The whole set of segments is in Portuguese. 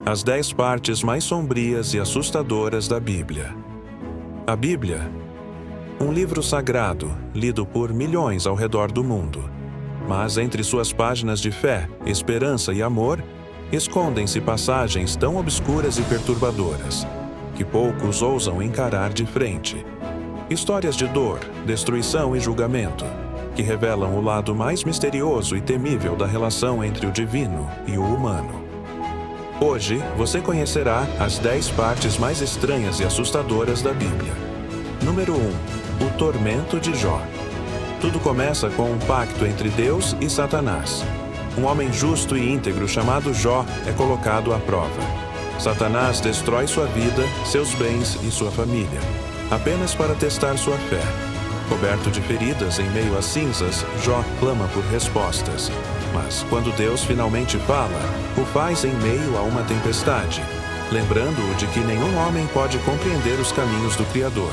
As 10 partes mais sombrias e assustadoras da Bíblia. A Bíblia, um livro sagrado, lido por milhões ao redor do mundo. Mas entre suas páginas de fé, esperança e amor, escondem-se passagens tão obscuras e perturbadoras, que poucos ousam encarar de frente. Histórias de dor, destruição e julgamento, que revelam o lado mais misterioso e temível da relação entre o divino e o humano. Hoje, você conhecerá as 10 partes mais estranhas e assustadoras da Bíblia. Número 1. O tormento de Jó. Tudo começa com um pacto entre Deus e Satanás. Um homem justo e íntegro chamado Jó é colocado à prova. Satanás destrói sua vida, seus bens e sua família, apenas para testar sua fé. Coberto de feridas em meio às cinzas, Jó clama por respostas. Mas, quando Deus finalmente fala, o faz em meio a uma tempestade, lembrando-o de que nenhum homem pode compreender os caminhos do Criador.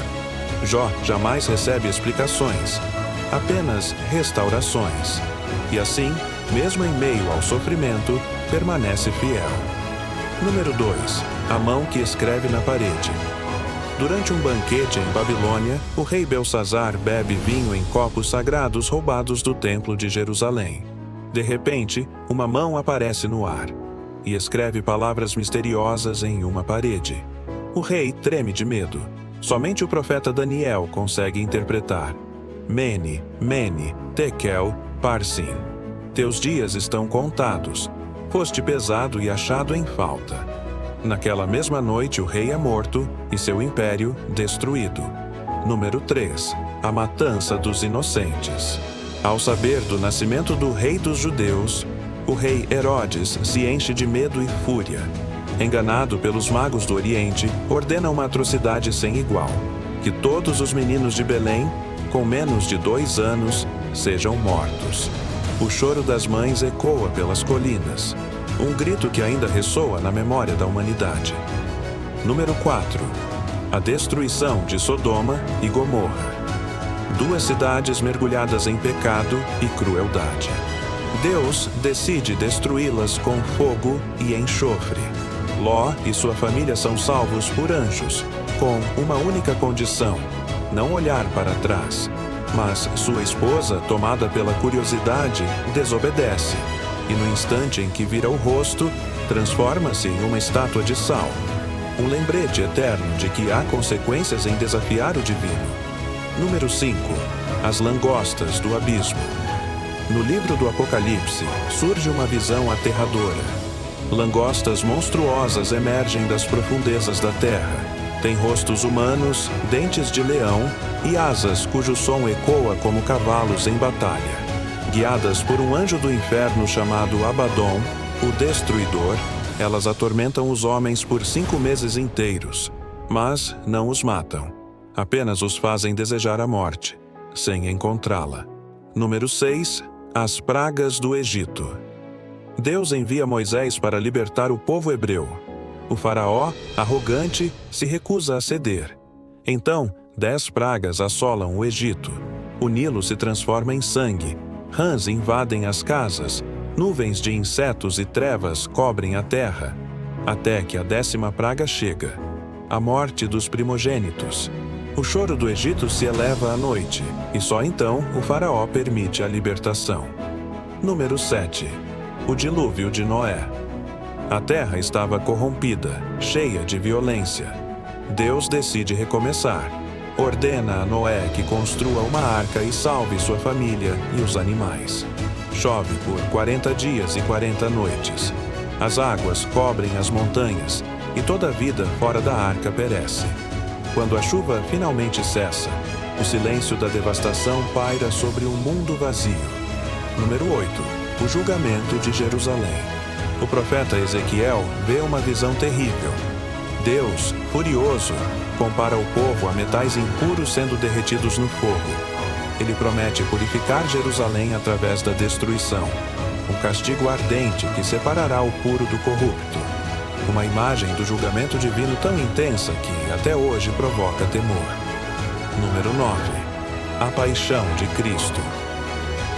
Jó jamais recebe explicações, apenas restaurações. E assim, mesmo em meio ao sofrimento, permanece fiel. Número 2. A mão que escreve na parede. Durante um banquete em Babilônia, o rei Belsazar bebe vinho em copos sagrados roubados do templo de Jerusalém. De repente, uma mão aparece no ar e escreve palavras misteriosas em uma parede. O rei treme de medo. Somente o profeta Daniel consegue interpretar. Mene, Mene, Tekel, Parsim. Teus dias estão contados. Foste pesado e achado em falta. Naquela mesma noite o rei é morto e seu império destruído. Número 3. A matança dos inocentes. Ao saber do nascimento do rei dos judeus, o rei Herodes se enche de medo e fúria. Enganado pelos magos do Oriente, ordena uma atrocidade sem igual: que todos os meninos de Belém, com menos de 2 anos, sejam mortos. O choro das mães ecoa pelas colinas, um grito que ainda ressoa na memória da humanidade. Número 4. A destruição de Sodoma e Gomorra. 2 cidades mergulhadas em pecado e crueldade. Deus decide destruí-las com fogo e enxofre. Ló e sua família são salvos por anjos, com uma única condição: não olhar para trás. Mas sua esposa, tomada pela curiosidade, desobedece, e no instante em que vira o rosto, transforma-se em uma estátua de sal. Um lembrete eterno de que há consequências em desafiar o divino. Número 5. As langostas do abismo. No livro do Apocalipse, surge uma visão aterradora. Langostas monstruosas emergem das profundezas da terra. Têm rostos humanos, dentes de leão e asas cujo som ecoa como cavalos em batalha. Guiadas por um anjo do inferno chamado Abaddon, o Destruidor, elas atormentam os homens por 5 meses inteiros, mas não os matam. Apenas os fazem desejar a morte, sem encontrá-la. Número 6. As pragas do Egito. Deus envia Moisés para libertar o povo hebreu. O faraó, arrogante, se recusa a ceder. Então, 10 pragas assolam o Egito. O Nilo se transforma em sangue. Rãs invadem as casas. Nuvens de insetos e trevas cobrem a terra. Até que a 10ª praga chega: a morte dos primogênitos. O choro do Egito se eleva à noite, e só então o faraó permite a libertação. Número 7. O dilúvio de Noé. A terra estava corrompida, cheia de violência. Deus decide recomeçar. Ordena a Noé que construa uma arca e salve sua família e os animais. Chove por 40 dias e 40 noites. As águas cobrem as montanhas, e toda a vida fora da arca perece. Quando a chuva finalmente cessa, o silêncio da devastação paira sobre um mundo vazio. Número 8. O julgamento de Jerusalém. O profeta Ezequiel vê uma visão terrível. Deus, furioso, compara o povo a metais impuros sendo derretidos no fogo. Ele promete purificar Jerusalém através da destruição, um castigo ardente que separará o puro do corrupto. Uma imagem do julgamento divino tão intensa que, até hoje, provoca temor. Número 9. A paixão de Cristo.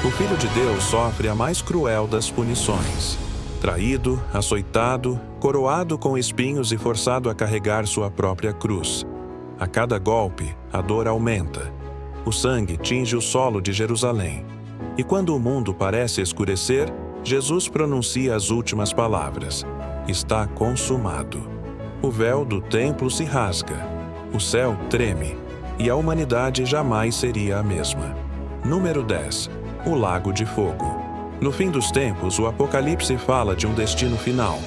O Filho de Deus sofre a mais cruel das punições. traído, açoitado, coroado com espinhos e forçado a carregar sua própria cruz. A cada golpe, a dor aumenta. O sangue tinge o solo de Jerusalém. E quando o mundo parece escurecer, Jesus pronuncia as últimas palavras: está consumado. O véu do templo se rasga, o céu treme, e a humanidade jamais seria a mesma. Número 10. O Lago de Fogo. No fim dos tempos, o Apocalipse fala de um destino final,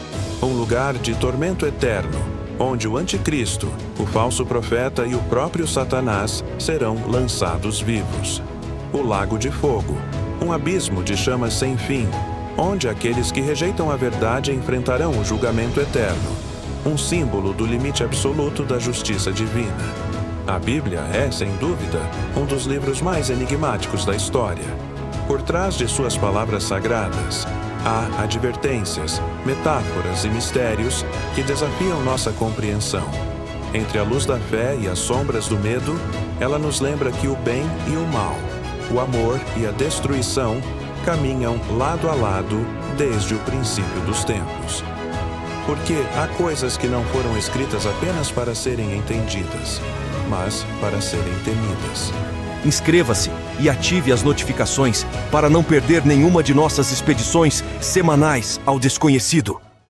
um lugar de tormento eterno, onde o Anticristo, o falso profeta e o próprio Satanás serão lançados vivos. O Lago de Fogo, um abismo de chamas sem fim, onde aqueles que rejeitam a verdade enfrentarão o julgamento eterno, um símbolo do limite absoluto da justiça divina. A Bíblia é, sem dúvida, um dos livros mais enigmáticos da história. Por trás de suas palavras sagradas, há advertências, metáforas e mistérios que desafiam nossa compreensão. Entre a luz da fé e as sombras do medo, ela nos lembra que o bem e o mal, o amor e a destruição caminham lado a lado desde o princípio dos tempos. Porque há coisas que não foram escritas apenas para serem entendidas, mas para serem temidas. Inscreva-se e ative as notificações para não perder nenhuma de nossas expedições semanais ao desconhecido.